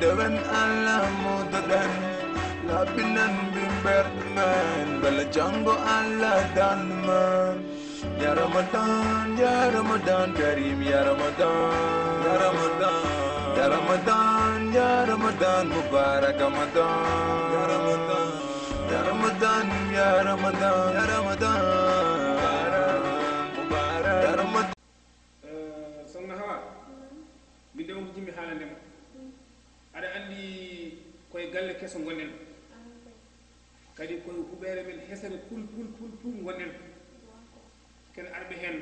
dewen Allah mudadan labinan bimberman bala jango Allah dan man ya Ramadan Karim ya Ramadan ya Ramadan ya Ramadan ya Ramadan Mubarak Ramadan ya Ramadan ya Ramadan ya Ramadan ya Ramadan Mubarak ya Ramadan sonna hawa mi dewo ko jimmi haalande ma ada andi koye galle keso gonnen kadi koye huɓere men hesere pul gonnen ken arɓe hen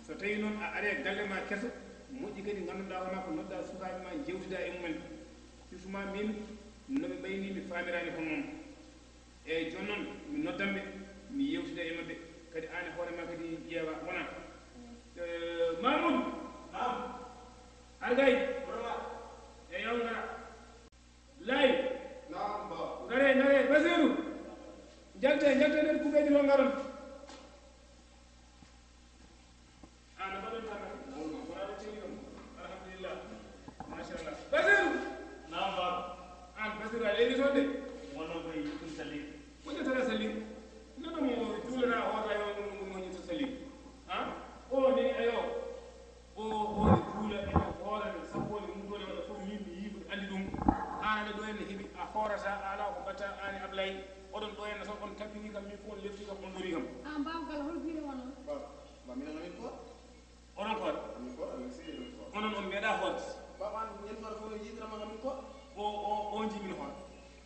so tawi noon a ari galle ma keso moƴƴi kadi ganduɗa wona ko nodda sukaɓe ma jewtida e mumen surtout ma min noɓe ɓayni mi famirani hon noon eyyi joni noon mi noddanɓe mi yewtida e mabɓe kadi an e hoore ma kadi ƴeewa wona Mamoudou argay e yaw ngara lay ngare Basiru jalte nden kuɓeji ɗo ngaron ana baɗon tan wonade ceni ɗon alhamdulillah machallah Basiru nam ba an Basiru a leeni toon de wonno koye ɗum salli moƴƴatara salli nonomo juulata hoota yo moñito salli o ni ayo o juula ene hoorane sappone mumtone waɗa fof min mi yiiɓe andi ɗum anane ɗo henne heeɓi a hoorata ala ko batta ani Ablaye oɗon ɗo henne tan on tampini kam min fof on lefti kam on dori kam mbawgal hol biɗe wono onon koot onon on meeɗa hoorde o jimin hoor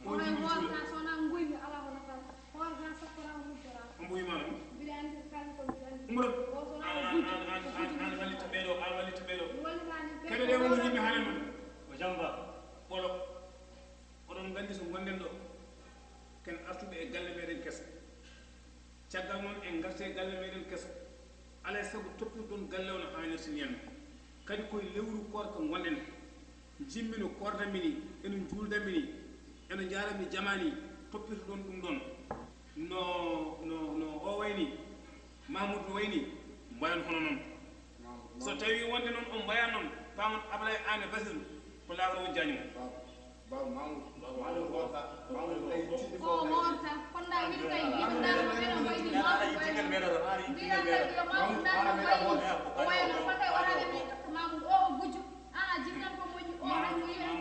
o jimin juula sona guymi ala hono tan hoorga sappora mujjora o mbuyima noon mbiɗa andi kalmi ko umro an wallita ɓeeɗo keɓe ɗe woni yimɓe haalen ɗum o jamba ɓolo oɗon gandi so gonɗen ɗo ken artuɓe e galle meɗen kesa caggal noon en garte e galle meɗen kesa alay saago toppirɗon galle o no hannirta ni henna kadi koye lewru korka gonɗen jimmino kordami ni eno juuldami ni eno jarami jamani toppirta ɗon ɗum ɗon no o wayni Mamoudou no wayni mbayon hono noon so tawi wonde noon on mbaya noon pamon Ablaye ane Basiru ko laawol wujjani ko horta konda min kay yiɗɗaɗo meɗo wayni o wayno fotay warade mi Mamoudou o gujjo ana jinnan ko moƴƴi o hanno yiɗen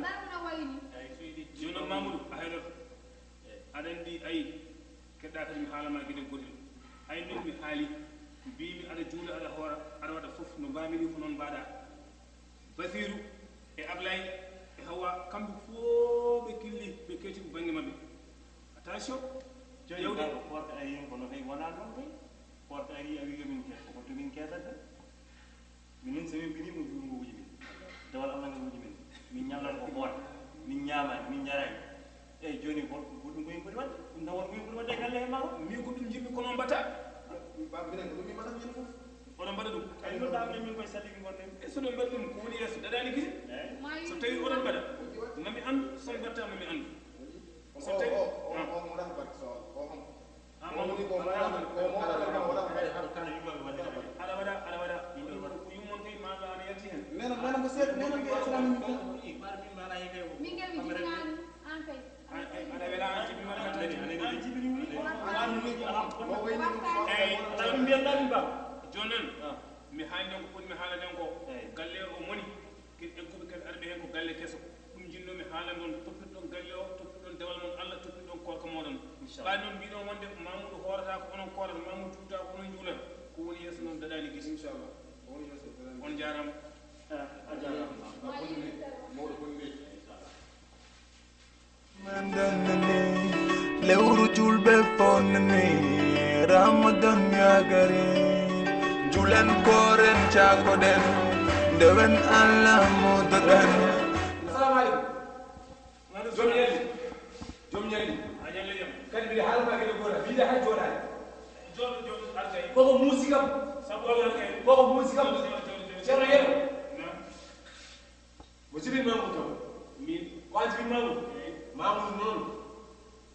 darno wayni joni noon Mamoudou a haynoto aɗa andi ayi keɗɗa kadi mi haalama gueɗe gotel hay min mi haali mbimi aɗa juula aɗa hoora aɗa waɗa fof no mbamini ko noon mbaɗa Basiru e Ablaye e Hawa kamɓe fof ɓe killi ɓe keeti ko banggue mabɓe attention jewde porte ari kono kay wona noon koy porte ari a wi yomin keeto ko to min keetata minen so min mbinimo juurngo wuji min dewal Allah ngo wuji min min ñallan ko hoota min ñaamani min jarani eyyi joni ko ɗum koye foti wadde ɗum tawon koye foti wadde e galle he ma o min ko ɗum jimmi kono mbatta oɗon mbaɗa ɗum ay no damne min koye salliki gonɗen e soɗon mbaɗi ɗum ko woni yeeso daɗani gite so tawi oɗon mbaɗa mami andu son mbatta mami andu so tawi aɗa waɗa yummon kay maɗa ana yalti hen mingel mi jiɗinani an kay aɗa wela an jibi mala an jibini woni eyyi ɗum mbiyanɗamin ba joni noon mi haalden ko foti mi haaladen ko galle o moni kiɗ egguɓe kadi arɓe hen ko galle keso ɗum jinnomi haalan ɗon toppirɗon galle o toppirɗon dewal mon Allah toppirɗon korka moɗon ɓawi noon mbiɗon wonde Mamoudou hoorata ko onon korata Mamoudou tuta ko onon juulata ko woni yeeso noon daɗani gis inchallah on jarama a jarama lewru julɓe fonnani Ramadan yagare julen koren cakoɗen ndewen Allah mudaɗen assalamu aleykum joom ñalli a ñalli jam kadi mbiɗa haalama gueɗe goota mbiɗa hay joɗani joɗo alkay koko muusi kam sabu alkay koko muusi kam ceerno yeeɗo mo jibin Mamoudou taw min ko an jibin Mamoudou noon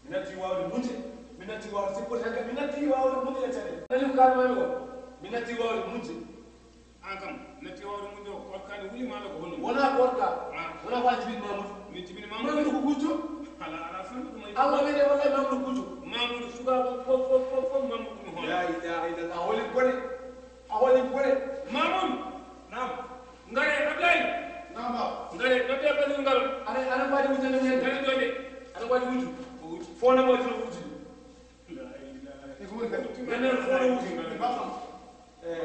mi natti wawde munde mi natti wawde sippode tan mi natti wawde munde e caɗele nani ko kalmami ko mi natti wawde munde ankam nati wawde mun do korkani wuli ma ko hono wona korka wona wajibi mamud mi tibini mamud ko gujjo ala fan ko may Allah wene wallahi mamud gujjo mamud suka fo mamud ko hono la ilaha illallah holi bone aholi bone mamud nam ngare ablay nam ba ngare note balu ngal ana wadi wujjo ngene ngare dole ana wadi wujjo fo na wadi wujjo la ilaha e ko woni kan ngane fo wujjo ba xam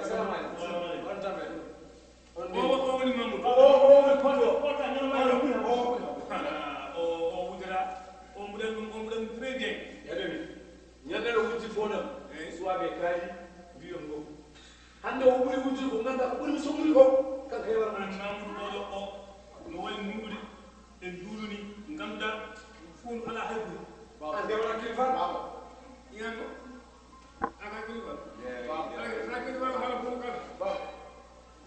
salam alaykum on tambe o woni mamud o kondo porta ñoo ma yo o wudira o mudan très bien yademi ñandelo wujji fona suwaɓe kaali mbiyon ngo hande o ɓuri wujji ko ganda ko ɓuri sohli ko kanko hewarma mamud oɗo o no wayi nungude e duuluni ganduɗa fuu ala hay ɓuri ande wona kilifa baba iyanno aka kilifa aka kilifa hala fuu kala baba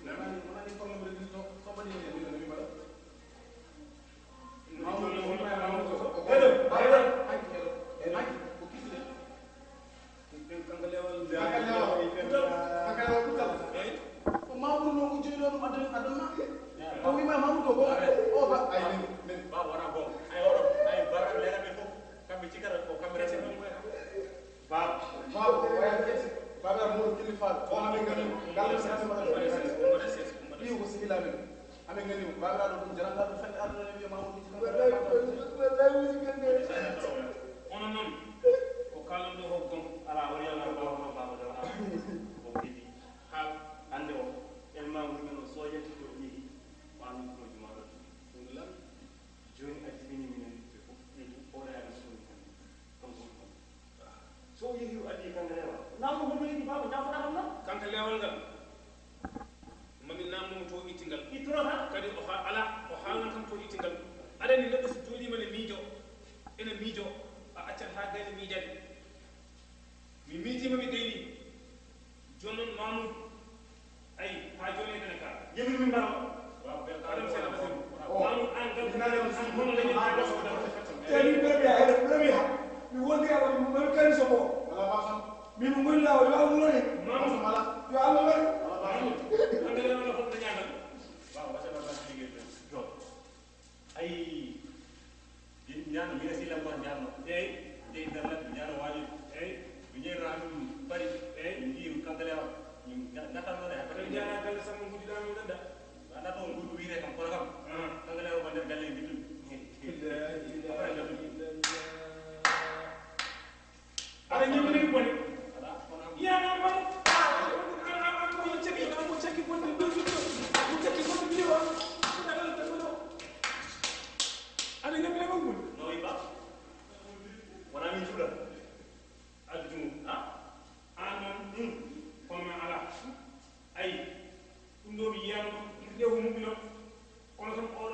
nani probléme de vision sombani ne mi nani bala mamud no wona mamud ko Hello. ay ko kisle kanko lewal kanko lewal kutal ko mamud no ko joyi non adama ko wi ma mamud ko o ba ay men ba wona bon ay oro ay barra lera be fof kambe ci kara ko kambe rese ba baba waya kesi baba mo kilifa ko ame ngani galle sa ma ko ko sihila men ame ngani baba do dum jaranga do fande aduna ne wi mamud ci ono noon ko kalan ɗo ho gon ala woni ala ba wona ba do ko kidi haal ande o elma woni no sojati do ni wani ko juma do joni adini minen be fof o da ya so so yehi adi kan rewa namu hono yidi baba jafuda kam na kanko lewal ngal mami namnum to ittingal itrona kadi o ala o haalnan kam to ittingal aɗani neɗɗo so jooɗima ene miijo a accat ha gayde miijade mi miijima mi gayni joni noon mamud ayi ha joni e dene ka yemi min baro adam sena basiru mamud an gam hono leñen ha gasoda tani bebe ay problème ha mi wonde ala mi mo kan so ko wala ba xam mi mo ngol law yo awu lori mamud mala yo Allah lori ande lewal hon da ñagal waaw wasa ba liggéey be do ay ñaan mi resi la ko ñaan eyi de internet ñaan waji eyi bu ñe ram bari ndi kandale wa ñu natal no de kadi jana galle sammo guddiɗami gadda anda to ngudu wiire kam kono kam kandale wa der galle bitu aɗa ñamini bone ala kono yana mam mo cakki bonde ɗo mo cakki bonde mbiwa aɗa ñamine mam bone no iba wana min jula addu jumu an noon kono men ala ayi ɗum ɗo mi yiyano ɗum ɗewo mummi noon kono tan o